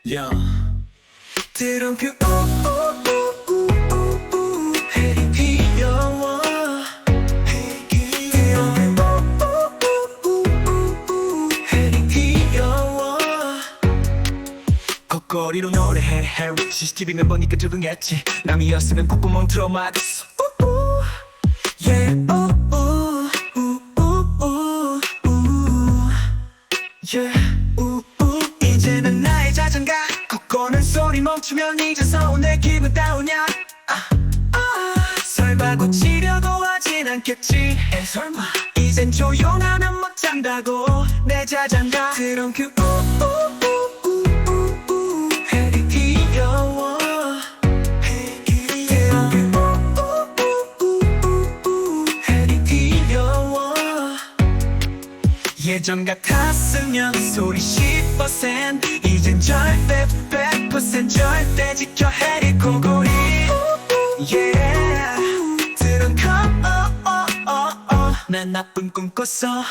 Yeah. 드럼표 해리 귀여워 해리 귀여워 콧거리로 노래해 해리 CCTV 몇 번이까 적응했지 남이었으면 콧구멍 틀어막았어 Yeah Yeah 이제는 나의 자장가 콧거는 소리 멈추면 잊어서 내 기분 다우냐 설마 고치려고 하진 않겠지 설마 이젠 조용하면 못 잔다고 내 자장가 드럼큐 해리 귀여워 해리 귀여워 예전 같았으면 소리 10% 이젠 절대 100% 절대 지켜 해리 코골이 Yeah 들은 난 나쁜 꿈 꿨어